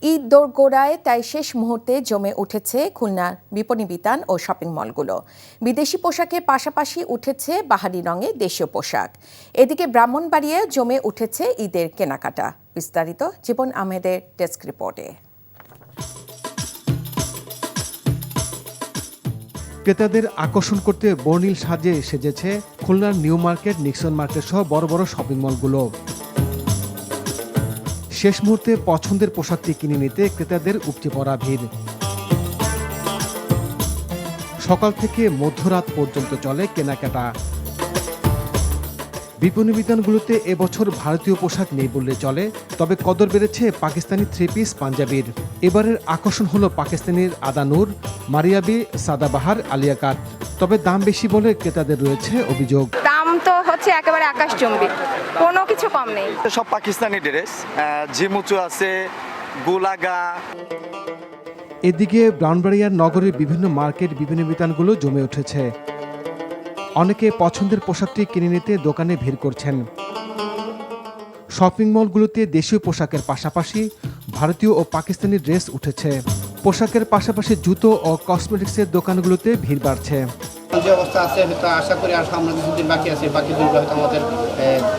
ঈদ দোরগোড়ায় তাই শেষ মুহূর্তে জমে উঠেছে খুলনার বিপণী বিতান ও শপিং মলগুলো। বিদেশি পোশাকের পাশাপাশি উঠেছে বাহারি রঙে দেশীয় পোশাক। এদিকে ব্রাহ্মণবাড়িয়ায় জমে উঠেছে ঈদের কেনাকাটা। বিস্তারিত জীবন আহমেদের ডেস্ক রিপোর্টে। ক্রেতাদের আকর্ষণ করতে বর্ণিল সাজে সেজেছে খুলনার নিউ মার্কেট, নিক্সন মার্কেট সহ বড় বড় শপিং মলগুলো। শেষ মুহূর্তে পছন্দের পোশাকটি কিনে নিতে ক্রেতাদের উপচে পড়া ভিড়। সকাল থেকে মধ্যরাত পর্যন্ত চলে কেনাকাটা। বিপণী বিতানগুলোতে এবছর ভারতীয় পোশাক নেই বললে চলে, তবে কদর বেড়েছে পাকিস্তানি থ্রি পিস পাঞ্জাবির। এবারের আকর্ষণ হলো পাকিস্তানির আদানুর, মারিয়াবি, সাদাবাহার, আলিয়া কাট। তবে দাম বেশি বলে ক্রেতাদের রয়েছে অভিযোগ। দাম তো হচ্ছে একেবারে আকাশচুম্বী, কোনো কিছু কম নেই। সব পাকিস্তানি ড্রেস, ঝিমুচু আছে, গুলাগা। এদিকে ব্রাহ্মণবাড়িয়ার নগরের বিভিন্ন মার্কেট, বিপণী বিতানগুলো জমে উঠেছে। অনেকে পছন্দের পোশাকটি কিনে নিতে দোকানে ভিড় করছেন। শপিং মলগুলোতে দেশীয় পোশাকের পাশাপাশি ভারতীয় ও পাকিস্তানি ড্রেস উঠেছে। পোশাকের পাশাপাশি জুতো ও কসমেটিক্সের দোকানগুলোতে ভিড় বাড়ছে। যে অবস্থা আছে হয়তো আশা করি আর সামনে কিছুদিন বাকি আছে, বাকি দিনগুলো হয়তো আমাদের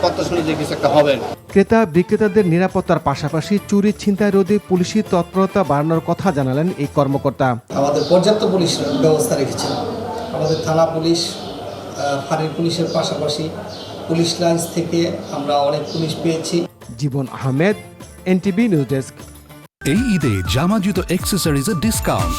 প্রত্যাশা যে কিছু একটা হবে। ক্রেতা বিক্রেতাদের নিরাপত্তার পাশাপাশি চুরি ছিনতাই রোধে পুলিশি তৎপরতা বাড়ানোর কথা জানালেন এই কর্মকর্তা। আমাদের পর্যাপ্ত পুলিশ ব্যবস্থা রেখেছেন। আমাদের থানা পুলিশ, ফাঁড়ির পুলিশের পাশাপাশি পুলিশ লাইন্স থেকে আমরা অনেক পুলিশ পেয়েছি। জীবন আহমেদ, NTV নিউজ ডেস্ক। এই ঈদে জামা জুতো অ্যাক্সেসরিজের ডিসকাউন্ট।